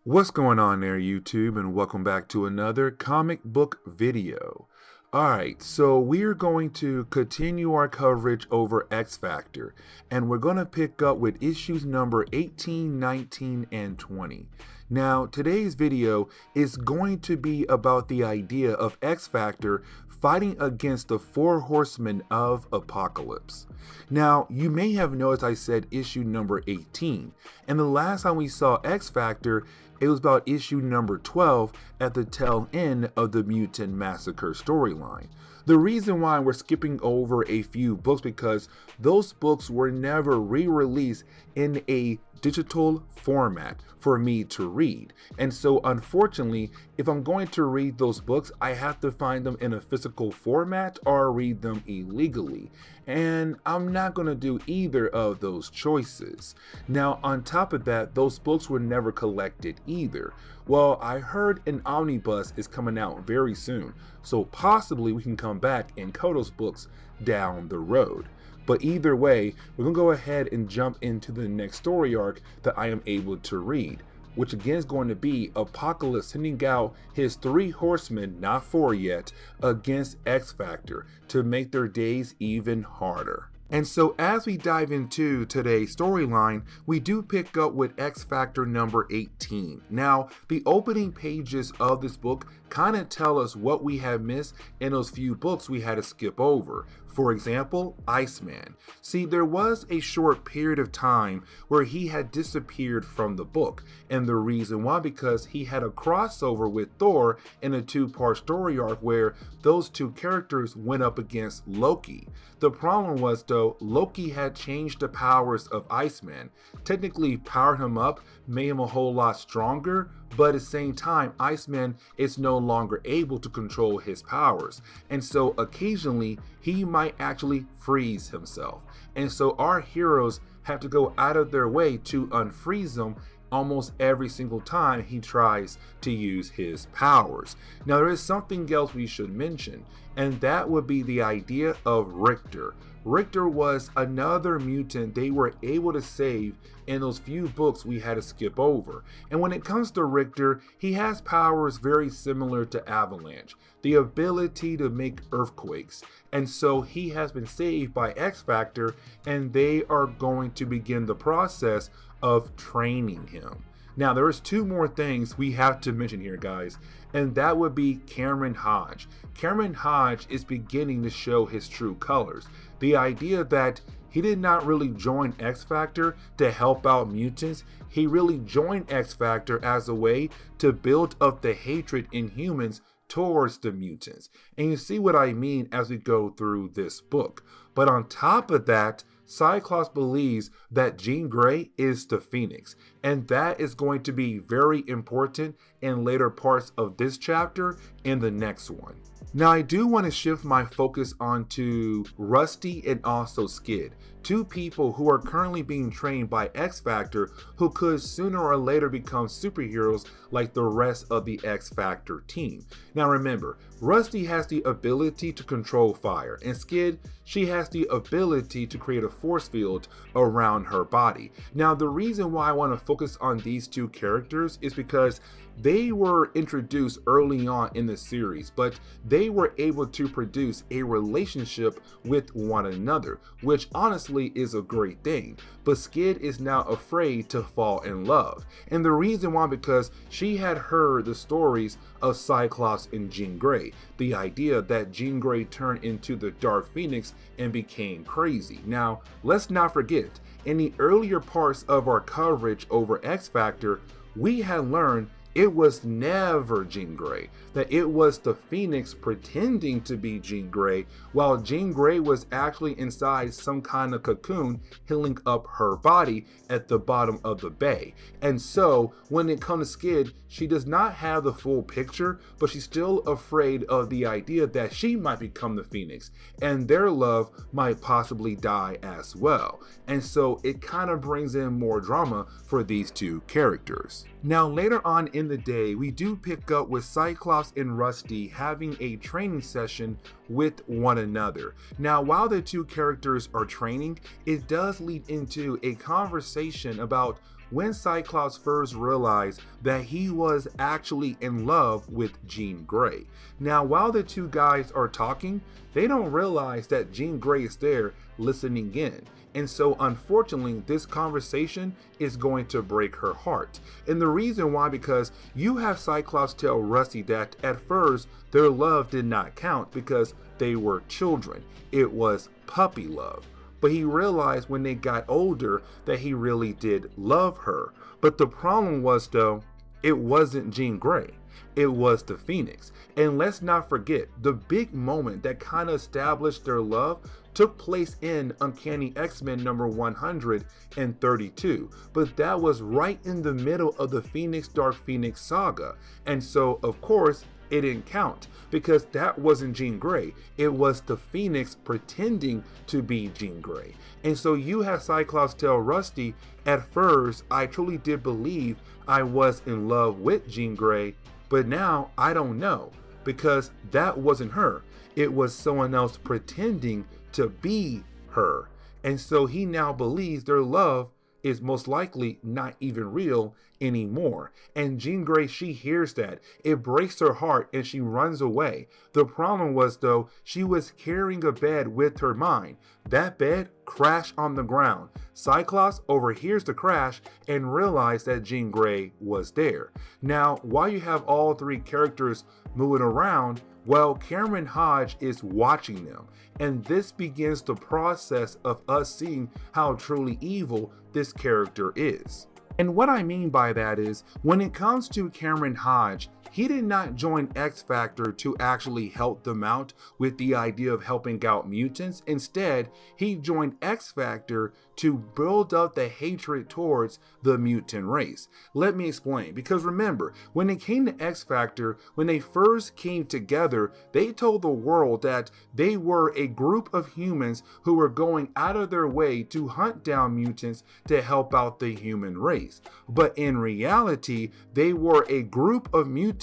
What's going on there, YouTube, and welcome back to another comic book video. Alright, so we're going to continue our coverage over X Factor, and we're going to pick up with issues number 18, 19, and 20. Now, today's video is going to be about the idea of X Factor fighting against the Four Horsemen of Apocalypse. Now, you may have noticed I said issue number 18, and the last time we saw X Factor, it was about issue number 12 at the tail end of the Mutant Massacre storyline. The reason why we're skipping over a few books because those books were never re-released in a digital format for me to read. And so unfortunately, if I'm going to read those books, I have to find them in a physical format or read them illegally. And I'm not going to do either of those choices. Now, on top of that, those books were never collected either. Well, I heard an omnibus is coming out very soon, so possibly we can come back and cut those books down the road. But either way, we're going to go ahead and jump into the next story arc that I am able to read, which again is going to be Apocalypse sending out his 3 horsemen, not 4 yet, against X Factor to make their days even harder. And so as we dive into today's storyline, we do pick up with X Factor number 18. Now, the opening pages of this book kind of tell us what we have missed in those few books we had to skip over. For example, Iceman. See, there was a short period of time where he had disappeared from the book, and the reason why, because he had a crossover with Thor in a 2-part story arc where those 2 characters went up against Loki. The problem was though, Loki had changed the powers of Iceman, technically powered him up, made him a whole lot stronger, but at the same time, Iceman is no longer able to control his powers, and so occasionally he might actually freeze himself. And so our heroes have to go out of their way to unfreeze him almost every single time he tries to use his powers. Now, there is something else we should mention, and that would be the idea of Richter. Richter was another mutant they were able to save in those few books we had to skip over. And when it comes to Richter, he has powers very similar to Avalanche, the ability to make earthquakes. And so he has been saved by X Factor, and they are going to begin the process of training him. Now, there is 2 more things we have to mention here, guys, and that would be Cameron Hodge. Cameron Hodge is beginning to show his true colors. The idea that he did not really join X Factor to help out mutants. He really joined X Factor as a way to build up the hatred in humans towards the mutants. And you see what I mean as we go through this book. But on top of that, Cyclops believes that Jean Grey is the Phoenix, and that is going to be very important in later parts of this chapter and the next one. Now, I do want to shift my focus onto Rusty and also Skid, 2 people who are currently being trained by X Factor who could sooner or later become superheroes like the rest of the X Factor team. Now remember, Rusty has the ability to control fire, and Skid, she has the ability to create a force field around her body. Now, the reason why I want to focus on these 2 characters is because they were introduced early on in the series, but they were able to produce a relationship with one another, which honestly is a great thing. But Skid is now afraid to fall in love. And the reason why, because she had heard the stories of Cyclops and Jean Grey, the idea that Jean Grey turned into the Dark Phoenix and became crazy. Now, let's not forget, in the earlier parts of our coverage over X Factor, we had learned it was never Jean Grey, that it was the Phoenix pretending to be Jean Grey, while Jean Grey was actually inside some kind of cocoon healing up her body at the bottom of the bay. And so when it comes to Skid, she does not have the full picture, but she's still afraid of the idea that she might become the Phoenix, and their love might possibly die as well. And so it kind of brings in more drama for these 2 characters. Now, later on in the day, we do pick up with Cyclops and Rusty having a training session with one another. Now, while the 2 characters are training, it does lead into a conversation about when Cyclops first realized that he was actually in love with Jean Grey. Now, while the two guys are talking, they don't realize that Jean Grey is there listening in. And so unfortunately, this conversation is going to break her heart. And the reason why, because you have Cyclops tell Rusty that at first their love did not count because they were children. It was puppy love. But he realized when they got older that he really did love her. But the problem was, though, it wasn't Jean Grey. It was the Phoenix. And let's not forget, the big moment that kind of established their love took place in Uncanny X-Men number 132. But that was right in the middle of the Phoenix Dark Phoenix saga. And so, of course, it didn't count because that wasn't Jean Grey. It was the Phoenix pretending to be Jean Grey. And so you have Cyclops tell Rusty, at first, I truly did believe I was in love with Jean Grey, but now I don't know because that wasn't her. It was someone else pretending to be her. And so he now believes their love is most likely not even real anymore. And Jean Grey, she hears that. It breaks her heart and she runs away. The problem was, though, she was carrying a bed with her mind. That bed crashed on the ground. Cyclops overhears the crash and realized that Jean Grey was there. Now, while you have all three characters moving around, well, Cameron Hodge is watching them, and this begins the process of us seeing how truly evil this character is. And what I mean by that is, when it comes to Cameron Hodge, he did not join X Factor to actually help them out with the idea of helping out mutants. Instead, he joined X Factor to build up the hatred towards the mutant race. Let me explain, because remember, when it came to X Factor, when they first came together, they told the world that they were a group of humans who were going out of their way to hunt down mutants to help out the human race. But in reality, they were a group of mutants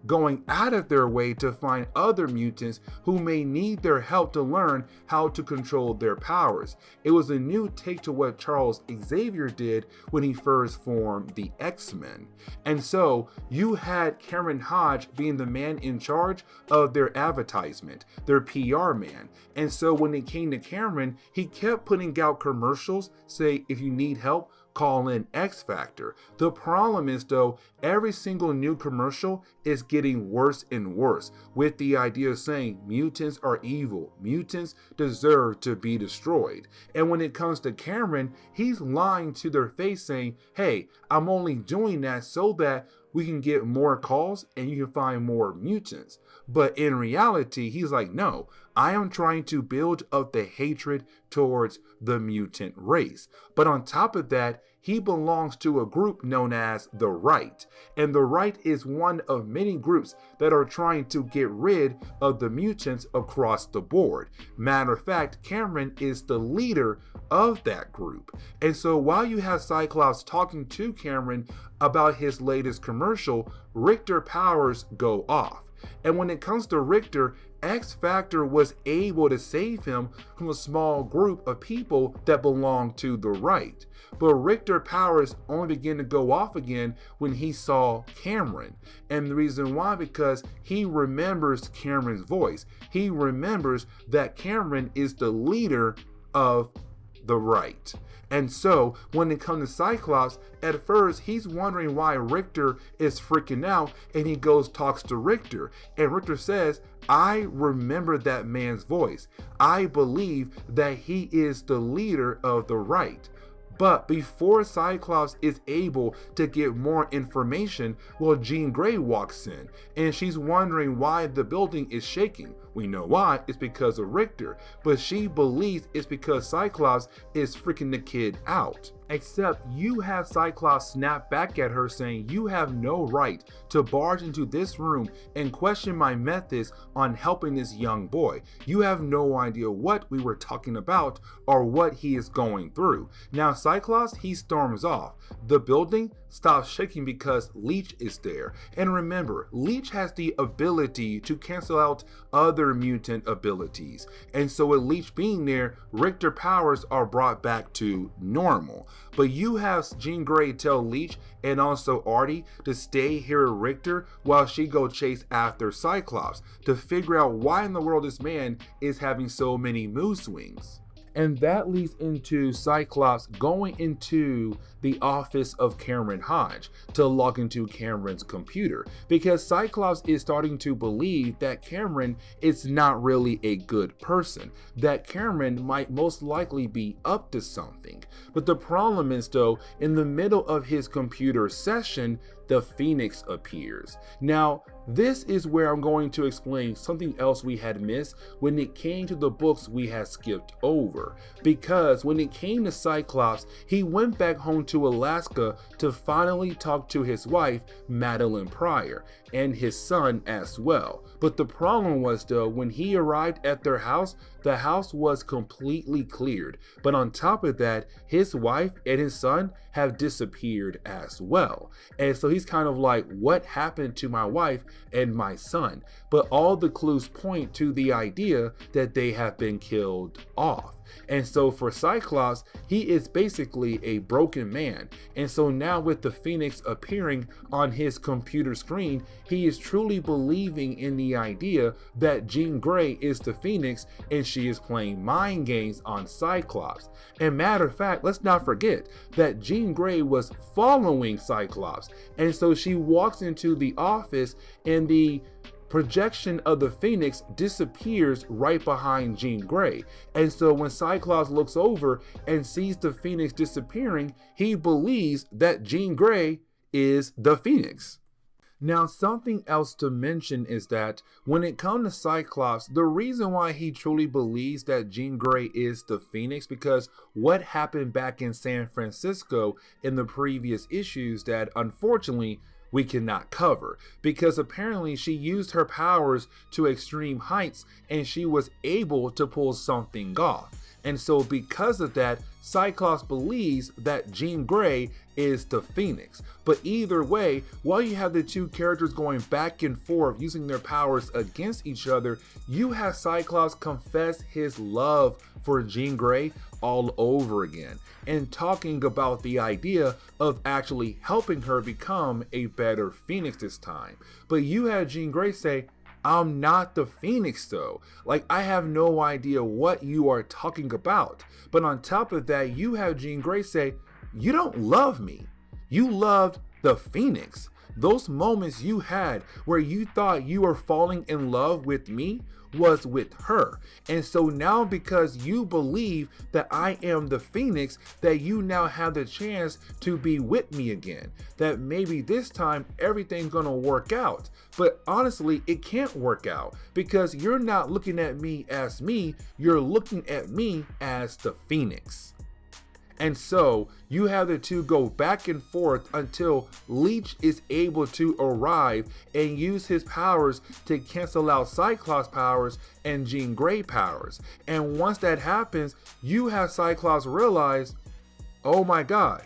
going out of their way to find other mutants who may need their help to learn how to control their powers. It was a new take to what Charles Xavier did when he first formed the X-Men. And so you had Cameron Hodge being the man in charge of their advertisement, their PR man. And so when it came to Cameron, he kept putting out commercials, say, if you need help, call in X Factor. The problem is, though, every single new commercial is getting worse and worse, with the idea of saying mutants are evil, mutants deserve to be destroyed. And when it comes to Cameron, he's lying to their face saying, hey, I'm only doing that so that we can get more calls and you can find more mutants. But in reality, he's like, no, I am trying to build up the hatred towards the mutant race. But on top of that, he belongs to a group known as the Right. And the Right is one of many groups that are trying to get rid of the mutants across the board. Matter of fact, Cameron is the leader of that group. And so while you have Cyclops talking to Cameron about his latest commercial, Richter powers go off. And when it comes to Richter, X Factor was able to save him from a small group of people that belong to the Right. But Richter powers only began to go off again when he saw Cameron. And the reason why, because he remembers Cameron's voice. He remembers that Cameron is the leader of the Right. And so when it comes to Cyclops, at first he's wondering why Richter is freaking out, and he goes talks to Richter, and Richter says, I remember that man's voice. I believe that he is the leader of the Right. But before Cyclops is able to get more information, well, Jean Grey walks in and she's wondering why the building is shaking. We know why, it's because of Richter, but she believes it's because Cyclops is freaking the kid out. Except you have Cyclops snap back at her saying, you have no right to barge into this room and question my methods on helping this young boy. You have no idea what we were talking about or what he is going through. Now Cyclops, he storms off the building. stops shaking because Leech is there. And remember, Leech has the ability to cancel out other mutant abilities. And so with Leech being there, Richter powers are brought back to normal. But you have Jean Grey tell Leech and also Artie to stay here at Richter while she go chase after Cyclops to figure out why in the world this man is having so many mood swings. And that leads into Cyclops going into the office of Cameron Hodge to log into Cameron's computer, because Cyclops is starting to believe that Cameron is not really a good person, that Cameron might most likely be up to something. But the problem is, though, in the middle of his computer session, the Phoenix appears. Now, this is where I'm going to explain something else we had missed when it came to the books we had skipped over. Because when it came to Cyclops, he went back home to Alaska to finally talk to his wife, Madeline Pryor, and his son as well. But the problem was, though, when he arrived at their house, the house was completely cleared. But on top of that, his wife and his son have disappeared as well. And so he's kind of like, what happened to my wife and my son? But all the clues point to the idea that they have been killed off. And so for Cyclops, he is basically a broken man. And so now with the Phoenix appearing on his computer screen, he is truly believing in the idea that Jean Grey is the Phoenix and she is playing mind games on Cyclops. And matter of fact, let's not forget that Jean Grey was following Cyclops. And so she walks into the office and the projection of the Phoenix disappears right behind Jean Grey. And so when Cyclops looks over and sees the Phoenix disappearing, he believes that Jean Grey is the Phoenix. Now, something else to mention is that when it comes to Cyclops, the reason why he truly believes that Jean Grey is the Phoenix, because what happened back in San Francisco in the previous issues that unfortunately we cannot cover, because apparently she used her powers to extreme heights and she was able to pull something off. And so because of that, Cyclops believes that Jean Grey is the Phoenix. But either way, while you have the two characters going back and forth using their powers against each other, you have Cyclops confess his love for Jean Grey all over again and talking about the idea of actually helping her become a better Phoenix this time. But you have Jean Grey say, I'm not the Phoenix though. Like, I have no idea what you are talking about. But on top of that, you have Jean Grey say, you don't love me. You loved the Phoenix. Those moments you had where you thought you were falling in love with me was with her. And so now, because you believe that I am the Phoenix, that you now have the chance to be with me again, that maybe this time everything's gonna work out. But honestly, it can't work out because you're not looking at me as me, you're looking at me as the Phoenix. And so you have the two go back and forth until Leech is able to arrive and use his powers to cancel out Cyclops' powers and Jean Grey powers. And once that happens, you have Cyclops realize, oh my God,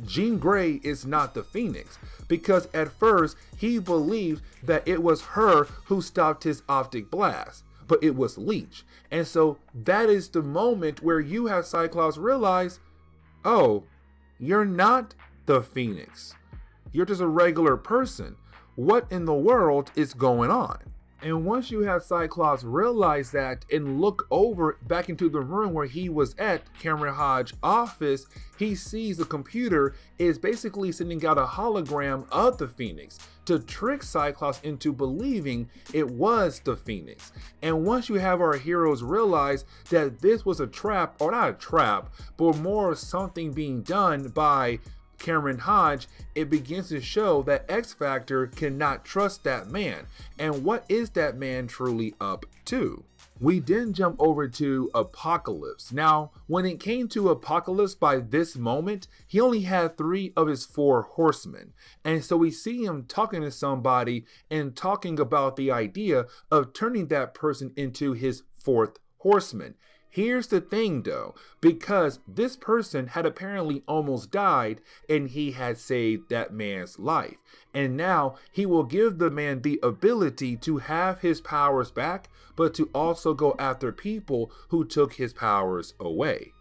Jean Grey is not the Phoenix, because at first he believed that it was her who stopped his optic blast, but it was Leech. And so that is the moment where you have Cyclops realize, oh, you're not the Phoenix. You're just a regular person. What in the world is going on? And once you have Cyclops realize that and look over back into the room where he was at, Cameron Hodge's office, he sees the computer is basically sending out a hologram of the Phoenix to trick Cyclops into believing it was the Phoenix. And once you have our heroes realize that this was a trap, or not a trap, but more something being done by Cameron Hodge, it begins to show that X Factor cannot trust that man. And what is that man truly up to? We then jump over to Apocalypse. Now, when it came to Apocalypse, by this moment, he only had 3 of his 4 horsemen. And so we see him talking to somebody and talking about the idea of turning that person into his 4th horseman. Here's the thing though, because this person had apparently almost died and he had saved that man's life. And now he will give the man the ability to have his powers back, but to also go after people who took his powers away.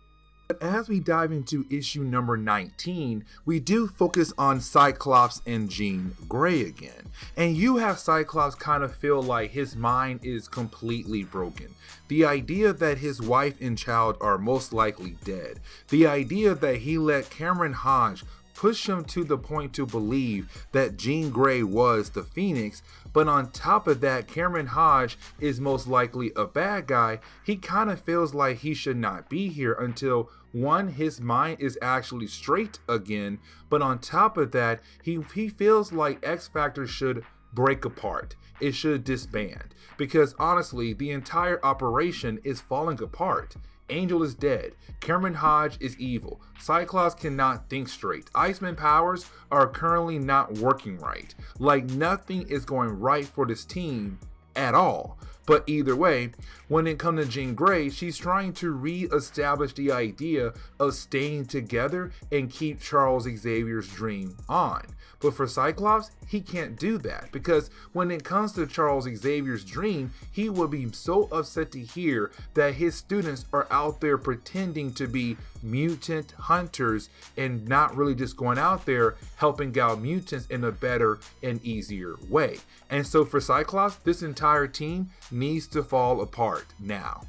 But as we dive into issue number 19, we do focus on Cyclops and Jean Grey again. And you have Cyclops kind of feel like his mind is completely broken. The idea that his wife and child are most likely dead. The idea that he let Cameron Hodge push him to the point to believe that Jean Grey was the Phoenix, but on top of that, Cameron Hodge is most likely a bad guy. He kind of feels like he should not be here until one, his mind is actually straight again, but on top of that, he feels like X Factor should break apart. It should disband, because honestly, the entire operation is falling apart. Angel is dead. Cameron Hodge is evil. Cyclops cannot think straight. Iceman powers are currently not working right. Like nothing is going right for this team at all. But either way, when it comes to Jean Grey, she's trying to re-establish the idea of staying together and keep Charles Xavier's dream on. But for Cyclops, he can't do that, because when it comes to Charles Xavier's dream, he would be so upset to hear that his students are out there pretending to be mutant hunters and not really just going out there helping out mutants in a better and easier way. And so for Cyclops, this entire team needs to fall apart now.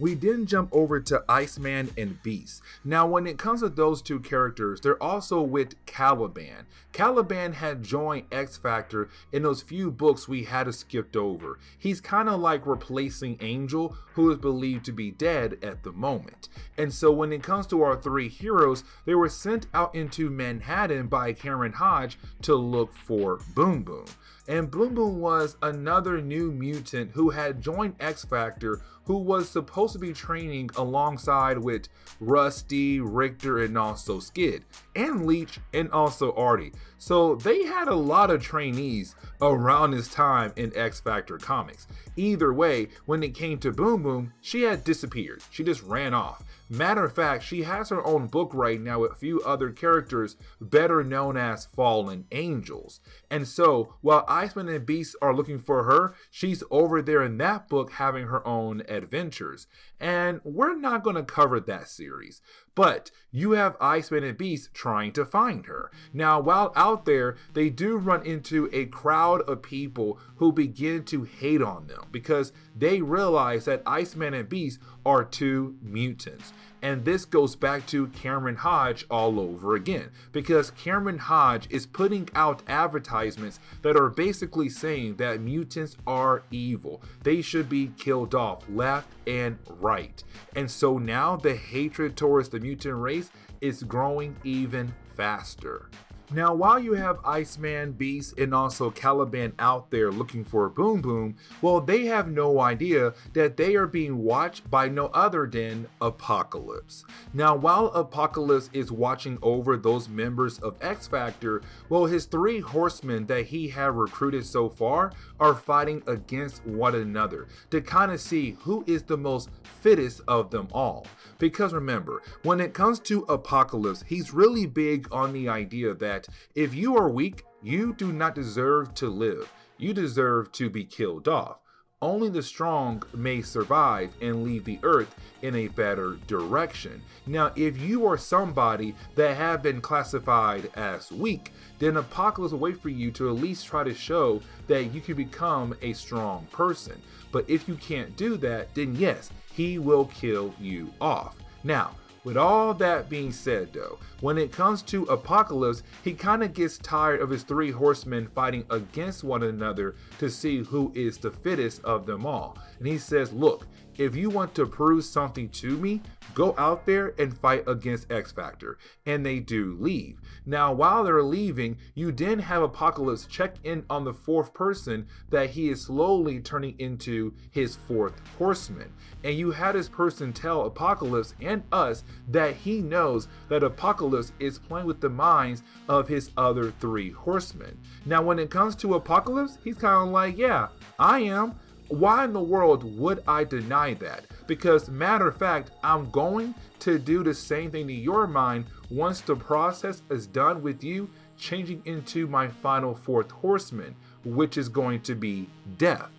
We then jump over to Iceman and Beast. Now when it comes to those two characters, they're also with Caliban. Caliban had joined X Factor in those few books we had skipped over. He's kind of like replacing Angel, who is believed to be dead at the moment. And so when it comes to our three heroes, they were sent out into Manhattan by Cameron Hodge to look for Boom Boom. And Boom Boom was another new mutant who had joined X Factor, who was supposed to be training alongside with Rusty, Richter, and also Skid, and Leech, and also Artie. So they had a lot of trainees around this time in X Factor comics. Either way, when it came to Boom Boom, she had disappeared. She just ran off. Matter of fact, she has her own book right now with a few other characters better known as Fallen Angels. And so, while Iceman and Beast are looking for her, she's over there in that book having her own adventures. And we're not going to cover that series. But you have Iceman and Beast trying to find her. Now, while out there, they do run into a crowd of people who begin to hate on them because they realize that Iceman and Beast are two mutants. And this goes back to Cameron Hodge all over again, because Cameron Hodge is putting out advertisements that are basically saying that mutants are evil. They should be killed off left and right. And so now the hatred towards the mutant race is growing even faster. Now, while you have Iceman, Beast, and also Caliban out there looking for Boom Boom, well, they have no idea that they are being watched by no other than Apocalypse. Now, while Apocalypse is watching over those members of X Factor, well, his three horsemen that he had recruited so far are fighting against one another to kind of see who is the most fittest of them all. Because remember, when it comes to Apocalypse, he's really big on the idea that if you are weak, you do not deserve to live. You deserve to be killed off. Only the strong may survive and leave the earth in a better direction. Now, if you are somebody that have been classified as weak, then Apocalypse will wait for you to at least try to show that you can become a strong person. But if you can't do that, then yes, he will kill you off. Now, with all that being said though, when it comes to Apocalypse, he kind of gets tired of his three horsemen fighting against one another to see who is the fittest of them all. And he says, look, if you want to prove something to me, go out there and fight against X Factor. And they do leave. Now, while they're leaving, you then have Apocalypse check in on the fourth person that he is slowly turning into his fourth horseman. And you had this person tell Apocalypse and us that he knows that Apocalypse is playing with the minds of his other three horsemen. Now, when it comes to Apocalypse, he's kind of like, yeah, I am. Why in the world would I deny that? Because matter of fact, I'm going to do the same thing to your mind once the process is done with you changing into my final fourth horseman, which is going to be death.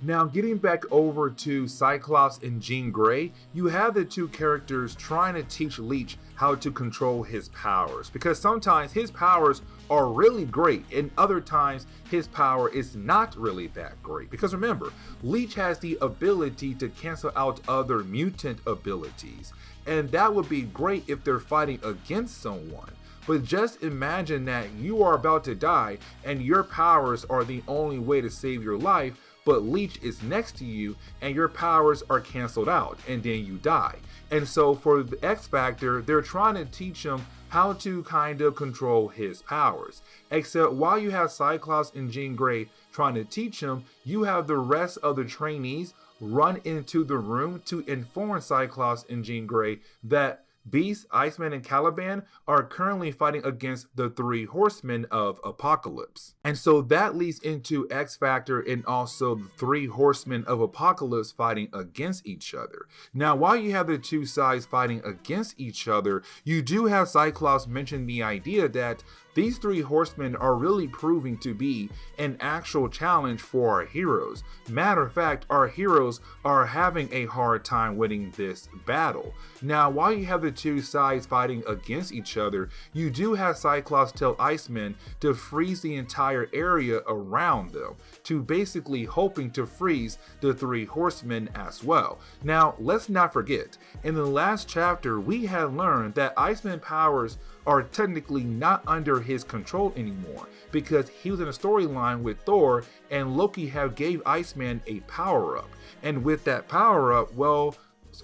Now, getting back over to Cyclops and Jean Grey, you have the two characters trying to teach Leech how to control his powers, because sometimes his powers are really great and other times his power is not really that great. Because remember, Leech has the ability to cancel out other mutant abilities, and that would be great if they're fighting against someone. But just imagine that you are about to die and your powers are the only way to save your life, but Leech is next to you and your powers are canceled out and then you die. And so for the X Factor, they're trying to teach him how to kind of control his powers. Except while you have Cyclops and Jean Grey trying to teach him, you have the rest of the trainees run into the room to inform Cyclops and Jean Grey that Beast, Iceman, and Caliban are currently fighting against the three horsemen of Apocalypse. And so that leads into X Factor and also the three horsemen of Apocalypse fighting against each other. Now, while you have the two sides fighting against each other, you do have Cyclops mention the idea that these three horsemen are really proving to be an actual challenge for our heroes. Matter of fact, our heroes are having a hard time winning this battle. Now, while you have the two sides fighting against each other, you do have Cyclops tell Iceman to freeze the entire area around them, to basically hoping to freeze the three horsemen as well. Now, let's not forget, in the last chapter, we had learned that Iceman powers are technically not under his control anymore, because he was in a storyline with Thor and Loki have gave Iceman a power-up. And with that power-up, well,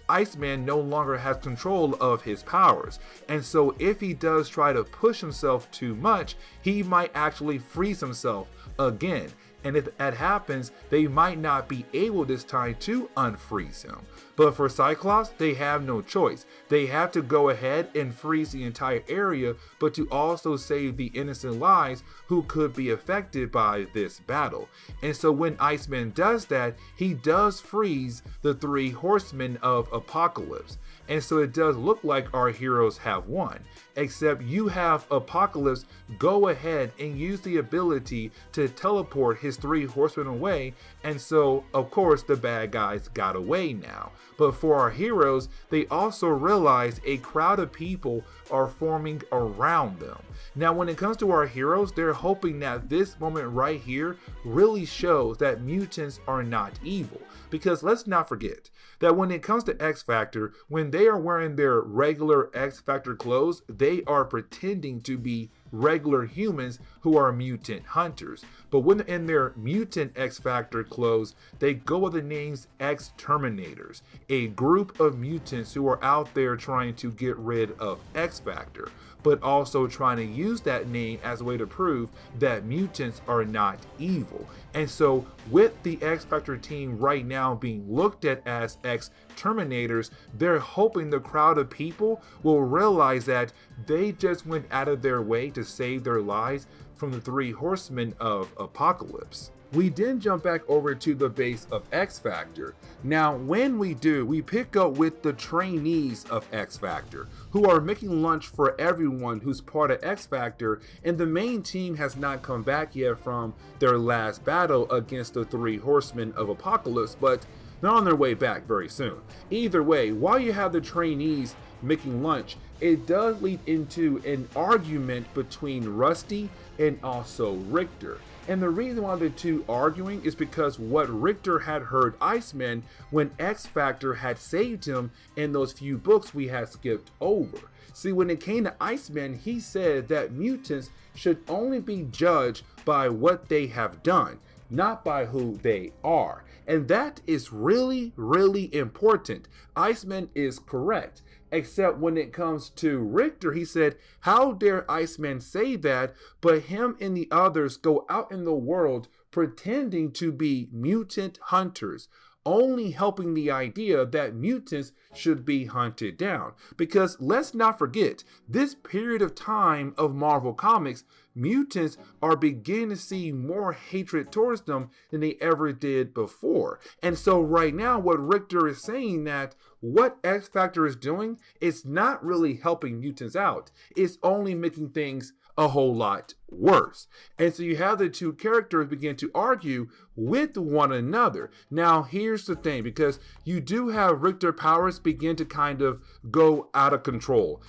Iceman no longer has control of his powers. And so if he does try to push himself too much, he might actually freeze himself again. And if that happens, they might not be able this time to unfreeze him. But for Cyclops, they have no choice. They have to go ahead and freeze the entire area, but to also save the innocent lives who could be affected by this battle. And so when Iceman does that, he does freeze the three horsemen of Apocalypse. And so it does look like our heroes have won, except you have Apocalypse go ahead and use the ability to teleport his three horsemen away, and so of course the bad guys got away now. But for our heroes, they also realize a crowd of people are forming around them. Now when it comes to our heroes, they're hoping that this moment right here really shows that mutants are not evil. Because let's not forget that when it comes to X Factor, when they are wearing their regular X Factor clothes, they are pretending to be regular humans who are mutant hunters. But when in their mutant X Factor clothes, they go with the names X-Terminators, a group of mutants who are out there trying to get rid of X Factor, but also trying to use that name as a way to prove that mutants are not evil. And so with the X Factor team right now being looked at as X-Terminators, they're hoping the crowd of people will realize that they just went out of their way to save their lives from the three horsemen of Apocalypse. We then jump back over to the base of X Factor. Now when we do, we pick up with the trainees of X Factor, who are making lunch for everyone who's part of X Factor, and the main team has not come back yet from their last battle against the three horsemen of Apocalypse, but they're on their way back very soon. Either way, while you have the trainees making lunch, it does lead into an argument between Rusty and also Richter. And the reason why the two arguing is because what Richter had heard Iceman when X Factor had saved him in those few books we had skipped over. See, when it came to Iceman, he said that mutants should only be judged by what they have done, not by who they are. And that is really, really important. Iceman is correct. Except when it comes to Richter, he said, how dare Iceman say that, but him and the others go out in the world pretending to be mutant hunters, only helping the idea that mutants should be hunted down. Because let's not forget, this period of time of Marvel Comics, mutants are beginning to see more hatred towards them than they ever did before. And so right now, what Richter is saying that what X Factor is doing, it's not really helping mutants out. It's only making things a whole lot worse. And so you have the two characters begin to argue with one another. Now, here's the thing, because you do have Richter powers begin to kind of go out of control,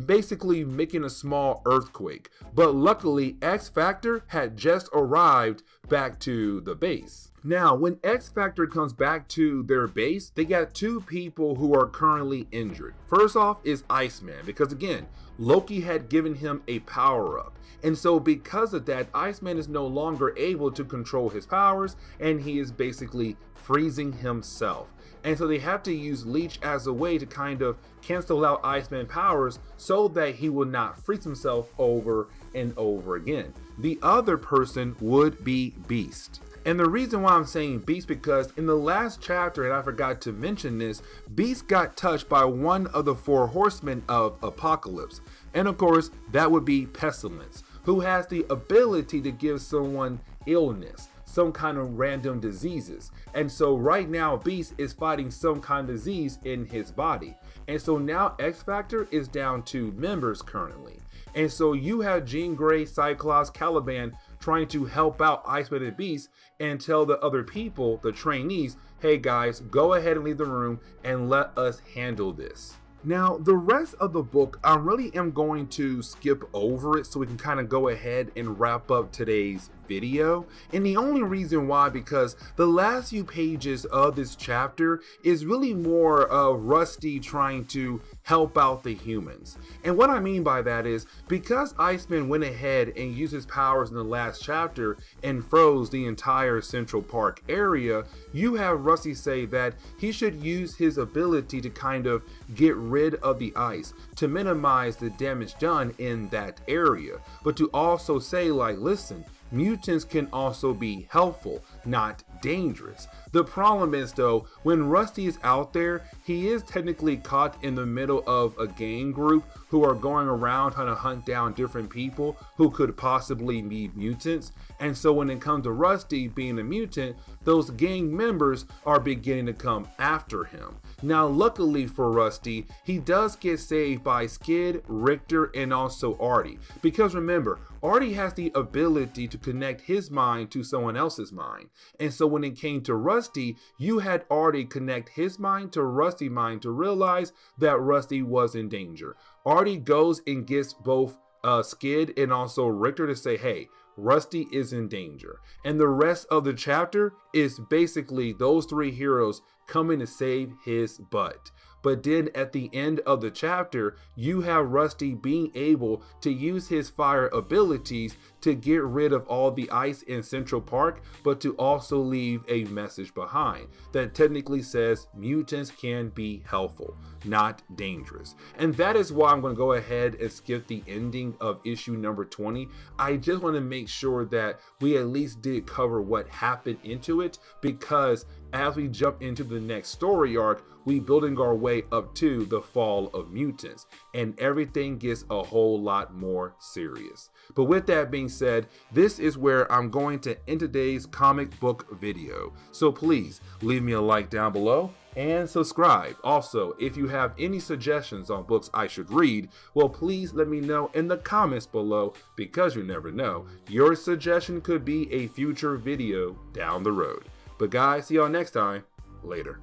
basically making a small earthquake. But luckily, X Factor had just arrived back to the base. Now, when X Factor comes back to their base, they got two people who are currently injured. First off is Iceman, because again, Loki had given him a power-up. And so because of that, Iceman is no longer able to control his powers, and he is basically freezing himself. And so they have to use Leech as a way to kind of cancel out Iceman powers so that he will not freeze himself over and over again. The other person would be Beast. And the reason why I'm saying Beast, because in the last chapter, and I forgot to mention this, Beast got touched by one of the four horsemen of Apocalypse. And of course, that would be Pestilence, who has the ability to give someone illness, some kind of random diseases. And so right now, Beast is fighting some kind of disease in his body. And so now X Factor is down 2 members currently. And so you have Jean Grey, Cyclops, Caliban trying to help out Iceman and Beast and tell the other people, the trainees, hey guys, go ahead and leave the room and let us handle this. Now, the rest of the book, I really am going to skip over it so we can kind of go ahead and wrap up today's video. And the only reason why, because the last few pages of this chapter is really more of Rusty trying to help out the humans. And what I mean by that is because Iceman went ahead and used his powers in the last chapter and froze the entire Central Park area, you have Rusty say that he should use his ability to kind of get rid of the ice to minimize the damage done in that area, but to also say like, listen, mutants can also be helpful, not dangerous. The problem is though, when Rusty is out there, he is technically caught in the middle of a gang group who are going around trying to hunt down different people who could possibly be mutants. And so when it comes to Rusty being a mutant, those gang members are beginning to come after him. Now, luckily for Rusty, he does get saved by Skid, Richter, and also Artie. Because remember, Artie has the ability to connect his mind to someone else's mind. And so when it came to Rusty, you had Artie connect his mind to Rusty's mind to realize that Rusty was in danger. Artie goes and gets both Skid and also Richter to say, hey, Rusty is in danger. And the rest of the chapter is basically those three heroes coming to save his butt. But then at the end of the chapter, you have Rusty being able to use his fire abilities to get rid of all the ice in Central Park, but to also leave a message behind that technically says mutants can be helpful, not dangerous. And that is why I'm going to go ahead and skip the ending of issue number 20. I just want to make sure that we at least did cover what happened into it, because as we jump into the next story arc, we building our way up to the fall of mutants, and everything gets a whole lot more serious. But with that being said, this is where I'm going to end today's comic book video. So please leave me a like down below and subscribe. Also, if you have any suggestions on books I should read, well, please let me know in the comments below, because you never know, your suggestion could be a future video down the road. But guys, see y'all next time. Later.